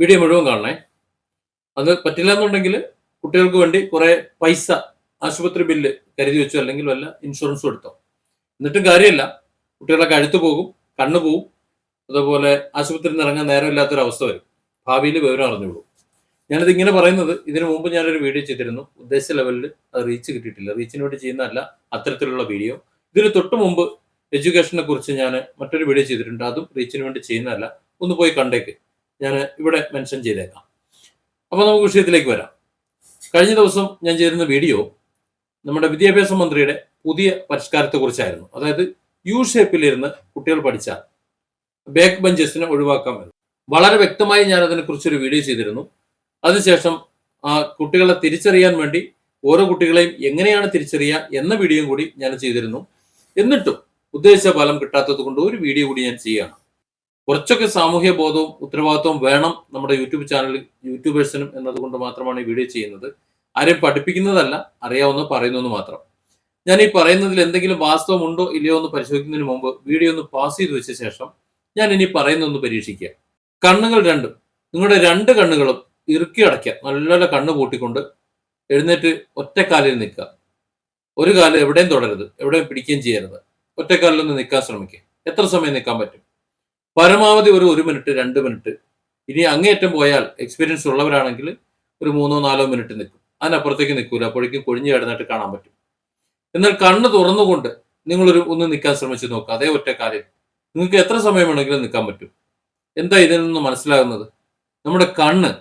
Video മുഴുവൻ കാണണേ. അത് പറ്റില്ല എന്നുണ്ടെങ്കിൽ കുട്ടികൾക്ക് വേണ്ടി കുറെ പൈസ ആശുപത്രി ബില്ല് കരുതി വെച്ചോ, അല്ലെങ്കിൽ വല്ല ഇൻഷുറൻസും എടുത്തോ. എന്നിട്ടും കാര്യമില്ല, കുട്ടികളുടെ കഴുത്ത് പോകും, കണ്ണ് പോവും, അതുപോലെ ആശുപത്രിയിൽ നിന്ന് ഇറങ്ങാൻ നേരമില്ലാത്തൊരവസ്ഥ വരും. ഭാവിയിൽ വിവരം അറിഞ്ഞുള്ളൂ. ഞാനിത് ഇങ്ങനെ പറയുന്നത്, ഇതിനു മുമ്പ് ഞാനൊരു വീഡിയോ ചെയ്തിരുന്നു. ഉദ്ദേശിച്ച ലെവലിൽ അത് റീച്ച് കിട്ടിയിട്ടില്ല. റീച്ചിന് വേണ്ടി ചെയ്യുന്നതല്ല അത്തരത്തിലുള്ള വീഡിയോ. ഇതിന് തൊട്ട് മുമ്പ് എഡ്യൂക്കേഷനെ കുറിച്ച് ഞാൻ മറ്റൊരു വീഡിയോ ചെയ്തിട്ടുണ്ട്. അതും റീച്ചിന് വേണ്ടി ചെയ്യുന്നതല്ല. ഒന്ന് പോയി കണ്ടേക്ക്, ഞാൻ ഇവിടെ മെൻഷൻ ചെയ്തേക്കാം. അപ്പോൾ നമുക്ക് വിഷയത്തിലേക്ക് വരാം. കഴിഞ്ഞ ദിവസം ഞാൻ ചെയ്തിരുന്ന വീഡിയോ നമ്മുടെ വിദ്യാഭ്യാസ മന്ത്രിയുടെ പുതിയ പരിഷ്കാരത്തെക്കുറിച്ചായിരുന്നു. അതായത് യു ഷേപ്പിലിരുന്ന് കുട്ടികൾ പഠിച്ചാൽ ബാക്ക് ബെഞ്ചസിനെ ഒഴിവാക്കാമെന്ന്. വളരെ വ്യക്തമായി ഞാൻ അതിനെക്കുറിച്ചൊരു വീഡിയോ ചെയ്തിരുന്നു. അതിനുശേഷം ആ കുട്ടികളെ തിരിച്ചറിയാൻ വേണ്ടി ഓരോ കുട്ടികളെയും എങ്ങനെയാണ് തിരിച്ചറിയുക എന്ന വീഡിയോയും കൂടി ഞാൻ ചെയ്തിരുന്നു. എന്നിട്ടും ഉദ്ദേശിച്ച ഫലം കിട്ടാത്തത് കൊണ്ട് ഒരു വീഡിയോ കൂടി ഞാൻ ചെയ്യുകയാണ്. കുറച്ചൊക്കെ സാമൂഹ്യ ബോധവും ഉത്തരവാദിത്വവും വേണം നമ്മുടെ യൂട്യൂബ് ചാനലിൽ യൂട്യൂബേഴ്സിനും എന്നതുകൊണ്ട് മാത്രമാണ് ഈ വീഡിയോ ചെയ്യുന്നത്. ആരെയും പഠിപ്പിക്കുന്നതല്ല, അറിയാവുന്ന പറയുന്നു മാത്രം. ഞാൻ ഈ പറയുന്നതിൽ എന്തെങ്കിലും വാസ്തവം ഉണ്ടോ ഇല്ലയോ എന്ന് പരിശോധിക്കുന്നതിന് മുമ്പ് വീഡിയോ ഒന്ന് പാസ് ചെയ്ത് വെച്ച ശേഷം ഞാൻ ഇനി പറയുന്നൊന്ന് പരീക്ഷിക്കുക. കണ്ണുകൾ രണ്ടും, നിങ്ങളുടെ രണ്ട് കണ്ണുകളും ഇറുക്കി അടയ്ക്കുക. നല്ല കണ്ണ് പൂട്ടിക്കൊണ്ട് എഴുന്നേറ്റ് ഒറ്റക്കാലിൽ നിൽക്കുക. ഒരു കാല് എവിടെയും തുടരുത്, എവിടെയും പിടിക്കുകയും ചെയ്യരുത്. ഒറ്റക്കാലിൽ ഒന്ന് നിൽക്കാൻ ശ്രമിക്കുക. എത്ര സമയം നിൽക്കാൻ പറ്റും? പരമാവധി ഒരു 1 മിനിറ്റ് 2 മിനിറ്റ്. ഇനി അങ്ങേയറ്റം പോയാൽ എക്സ്പീരിയൻസ് ഉള്ളവരാണെങ്കിൽ ഒരു 3-4 മിനിറ്റ് നിൽക്കും. അതിനപ്പുറത്തേക്ക് നിൽക്കൂല. അപ്പോഴേക്കും കൊഴിഞ്ഞു കിടന്നിട്ട് കാണാൻ പറ്റും. എന്നാൽ കണ്ണ് തുറന്നുകൊണ്ട് ഒന്ന് നിൽക്കാൻ ശ്രമിച്ചു നോക്കുക. അതേ ഒറ്റക്കാലിൽ നിങ്ങൾക്ക് എത്ര സമയം വേണമെങ്കിലും നിൽക്കാൻ പറ്റും. എന്താ ഇതിൽ നിന്ന് മനസ്സിലാകുന്നത്? നമ്മുടെ കണ്ണ്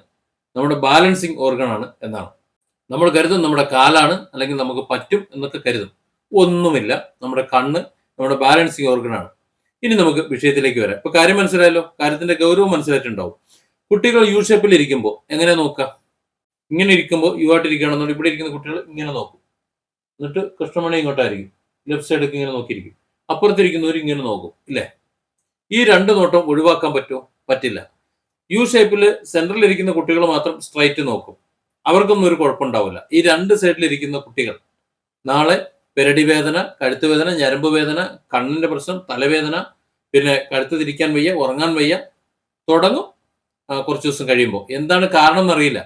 നമ്മുടെ ബാലൻസിങ് ഓർഗനാണ് എന്നാണ്. നമ്മൾ കരുതും നമ്മുടെ കാലാണ്, അല്ലെങ്കിൽ നമുക്ക് പറ്റും എന്നൊക്കെ കരുതും. ഒന്നുമില്ല, നമ്മുടെ കണ്ണ് നമ്മുടെ ബാലൻസിങ് ഓർഗനാണ്. ഇനി നമുക്ക് വിഷയത്തിലേക്ക് വരാം. ഇപ്പൊ കാര്യം മനസ്സിലായല്ലോ, കാര്യത്തിന്റെ ഗൗരവം മനസ്സിലായിട്ടുണ്ടാവും. കുട്ടികൾ യു ഷേപ്പിൽ ഇരിക്കുമ്പോൾ എങ്ങനെ നോക്കാം? ഇങ്ങനെ ഇരിക്കുമ്പോൾ യു ആയിട്ടിരിക്കുകയാണെന്നുണ്ടെങ്കിൽ ഇവിടെ ഇരിക്കുന്ന കുട്ടികൾ ഇങ്ങനെ നോക്കും. എന്നിട്ട് കൃഷ്ണമണി ഇങ്ങോട്ടായിരിക്കും, ലെഫ്റ്റ് സൈഡൊക്കെ ഇങ്ങനെ നോക്കിയിരിക്കും. അപ്പുറത്തിരിക്കുന്നവർ ഇങ്ങനെ നോക്കും, ഇല്ലേ? ഈ രണ്ട് നോട്ടം ഒഴിവാക്കാൻ പറ്റുമോ? പറ്റില്ല. യു ഷേപ്പിൽ സെന്ററിൽ ഇരിക്കുന്ന കുട്ടികൾ മാത്രം സ്ട്രൈറ്റ് നോക്കും. അവർക്കൊന്നും ഒരു കുഴപ്പമുണ്ടാവില്ല. ഈ രണ്ട് സൈഡിലിരിക്കുന്ന കുട്ടികൾ നാളെ പെരടി വേദന, കഴുത്ത് വേദന, ഞരമ്പ് വേദന, കണ്ണിന്റെ പ്രശ്നം, തലവേദന, പിന്നെ കഴുത്ത് തിരിക്കാൻ വയ്യ, ഉറങ്ങാൻ വയ്യ തുടങ്ങും. കുറച്ച് ദിവസം കഴിയുമ്പോൾ എന്താണ് കാരണം എന്നറിയില്ല.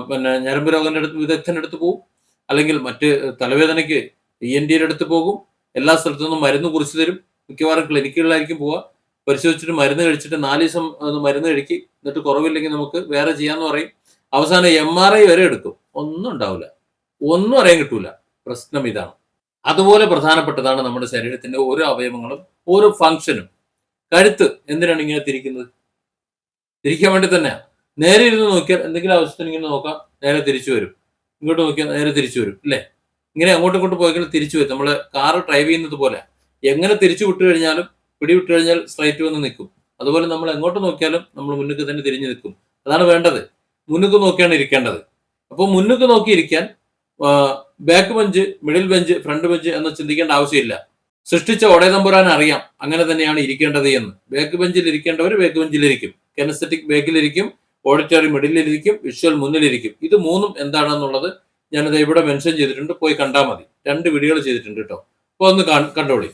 പിന്നെ ഞരമ്പ് വിദഗ്ധന്റെ അടുത്ത് പോകും, അല്ലെങ്കിൽ മറ്റ് തലവേദനയ്ക്ക് ENT അടുത്ത് പോകും. എല്ലാ സ്ഥലത്തു നിന്നും മരുന്ന് കുറിച്ച് തരും. മിക്കവാറും ക്ലിനിക്കുകളിലായിരിക്കും പോവുക. പരിശോധിച്ചിട്ട് മരുന്ന് കഴിച്ചിട്ട് 4 ദിവസം മരുന്ന് കഴിക്കും. എന്നിട്ട് കുറവില്ലെങ്കിൽ നമുക്ക് വേറെ ചെയ്യാന്ന് പറയും. അവസാനം MRI വരെ എടുക്കും. ഒന്നും ഉണ്ടാവില്ല, ഒന്നും അറിയാൻ കിട്ടൂല. പ്രശ്നം ഇതാണ്. അതുപോലെ പ്രധാനപ്പെട്ടതാണ് നമ്മുടെ ശരീരത്തിന്റെ ഓരോ അവയവങ്ങളും ഓരോ ഫങ്ഷനും. കഴുത്ത് എന്തിനാണ് ഇങ്ങനെ തിരിക്കുന്നത്? തിരിക്കാൻ വേണ്ടി തന്നെയാണ്. നേരെ ഇരുന്ന് നോക്കിയാൽ എന്തെങ്കിലും ആവശ്യത്തിന് ഇങ്ങനെ നോക്കാം, നേരെ തിരിച്ചു വരും. ഇങ്ങോട്ട് നോക്കിയാൽ നേരെ തിരിച്ചു വരും, ഇല്ലേ? ഇങ്ങനെ അങ്ങോട്ടും ഇങ്ങോട്ട് പോയി തിരിച്ചു വരും. നമ്മള് കാറ് ഡ്രൈവ് ചെയ്യുന്നത് പോലെ എങ്ങനെ തിരിച്ചു വിട്ടു കഴിഞ്ഞാലും, പിടിവിട്ടു കഴിഞ്ഞാൽ സ്ട്രൈറ്റ് വന്ന് നിൽക്കും. അതുപോലെ നമ്മൾ എങ്ങോട്ട് നോക്കിയാലും നമ്മൾ മുന്നിക്ക് തന്നെ തിരിഞ്ഞു നിൽക്കും. അതാണ് വേണ്ടത്. മുന്നിക്ക് നോക്കിയാണ് ഇരിക്കേണ്ടത്. അപ്പോൾ മുന്നിക്ക് നോക്കി ഇരിക്കാൻ back bench, middle bench, front bench എന്ന് ചിന്തിക്കേണ്ട ആവശ്യമില്ല. സൃഷ്ടിച്ച ഒടയതമ്പുരാൻ അറിയാം അങ്ങനെ തന്നെയാണ് ഇരിക്കേണ്ടത് എന്ന്. ബാക്ക് ബെഞ്ചിൽ ഇരിക്കേണ്ടവർ ബാക്ക് ബെഞ്ചിലിരിക്കും, കെനസ്തെറ്റിക് ബാക്കിലിരിക്കും, ഓഡിറ്ററി മിഡിലിരിക്കും, വിഷ്വൽ മുന്നിലിരിക്കും. ഇത് മൂന്നും എന്താണെന്നുള്ളത് ഞാനത് ഇവിടെ മെൻഷൻ ചെയ്തിട്ടുണ്ട്. പോയി കണ്ടാൽ മതി. 2 വീഡിയോകൾ ചെയ്തിട്ടുണ്ട് കേട്ടോ. അപ്പോൾ ഒന്ന് കണ്ടോളി.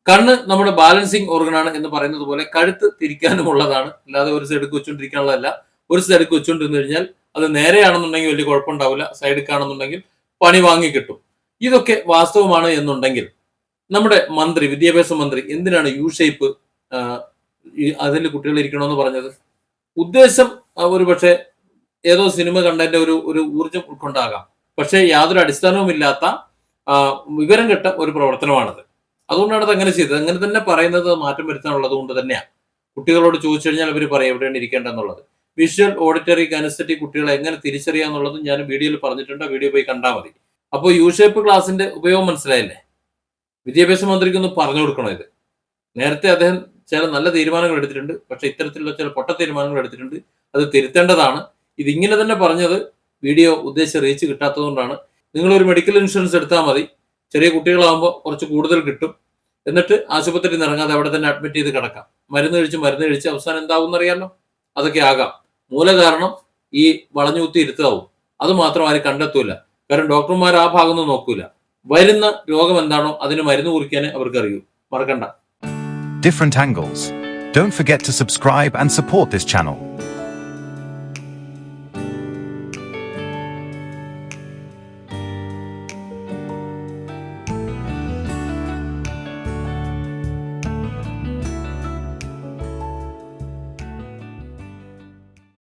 കണ്ണ് നമ്മുടെ ബാലൻസിങ് ഓർഗനാണ് എന്ന് പറയുന്നത് പോലെ കഴുത്ത് തിരിക്കാനുമുള്ളതാണ്. അല്ലാതെ ഒരു സൈഡിൽ വെച്ചുകൊണ്ടിരിക്കാനുള്ളതല്ല. ഒരു സൈഡിൽ വെച്ചുകൊണ്ടിരുന്നു കഴിഞ്ഞാൽ അത് നേരെയാണെന്നുണ്ടെങ്കിൽ വലിയ കുഴപ്പമുണ്ടാവില്ല. സൈഡിൽ കാണുന്നുണ്ടെങ്കിൽ പണി വാങ്ങിക്കിട്ടും. ഇതൊക്കെ വാസ്തവമാണ് എന്നുണ്ടെങ്കിൽ നമ്മുടെ മന്ത്രി, വിദ്യാഭ്യാസ മന്ത്രി എന്തിനാണ് യു ഷേപ്പ് അതിൽ കുട്ടികൾ ഇരിക്കണമെന്ന് പറഞ്ഞത്? ഉദ്ദേശം ഒരു പക്ഷേ ഏതോ സിനിമ കണ്ടതിന്റെ ഒരു ഊർജം ഉൾക്കൊണ്ടാകാം. പക്ഷേ യാതൊരു അടിസ്ഥാനവുമില്ലാത്ത വിവരം കെട്ട ഒരു പ്രവർത്തനമാണത്. അതുകൊണ്ടാണ് അത് അങ്ങനെ ചെയ്തത്. അങ്ങനെ തന്നെ പറയുന്നത് മാറ്റം വരുത്താനുള്ളത് കൊണ്ട് തന്നെയാണ്. കുട്ടികളോട് ചോദിച്ചു കഴിഞ്ഞാൽ അവർ പറയും എവിടെയാണ് ഇരിക്കേണ്ടതെന്നുള്ളത്. വിഷ്വൽ, ഓഡിറ്ററി, കനസ്തെറ്റിക് കുട്ടികളെ എങ്ങനെ തിരിച്ചറിയാന്നുള്ളതും ഞാൻ വീഡിയോയിൽ പറഞ്ഞിട്ടുണ്ട്. വീഡിയോ പോയി കണ്ടാൽ മതി. അപ്പോൾ യു ഷേപ്പ് ക്ലാസിന്റെ ഉപയോഗം മനസ്സിലായില്ലേ? വിദ്യാഭ്യാസ മന്ത്രിക്കൊന്ന് പറഞ്ഞു കൊടുക്കണം ഇത്. നേരത്തെ അദ്ദേഹം ചില നല്ല തീരുമാനങ്ങൾ എടുത്തിട്ടുണ്ട്. പക്ഷെ ഇത്തരത്തിലുള്ള ചില പൊട്ട തീരുമാനങ്ങൾ എടുത്തിട്ടുണ്ട്. അത് തിരുത്തേണ്ടതാണ്. ഇതിങ്ങനെ തന്നെ പറഞ്ഞത് വീഡിയോ ഉദ്ദേശിച്ച റീച്ച് കിട്ടാത്തതുകൊണ്ടാണ്. നിങ്ങളൊരു മെഡിക്കൽ ഇൻഷുറൻസ് എടുത്താൽ മതി. ചെറിയ കുട്ടികളാകുമ്പോൾ കുറച്ച് കൂടുതൽ കിട്ടും. എന്നിട്ട് ആശുപത്രിയിൽ നിന്ന് ഇറങ്ങാതെ അവിടെ തന്നെ അഡ്മിറ്റ് ചെയ്ത് കിടക്കാം. മരുന്ന് കഴിച്ച് അവസാനം എന്താവും അറിയാമല്ലോ? അതൊക്കെ ആകാം. മൂലകാരണം ഈ വളഞ്ഞുകുത്തി ഇരുത്താവും. അത് മാത്രം ആരും കണ്ടെത്തൂല. കാരണം ഡോക്ടർമാർ ആ ഭാഗമൊന്നും നോക്കൂല. വരുന്ന രോഗം എന്താണോ അതിന് മരുന്ന് കുറിക്കാനേ അവർക്ക് അറിയൂ. മറക്കണ്ട. Different angles. Don't forget to subscribe and support this channel.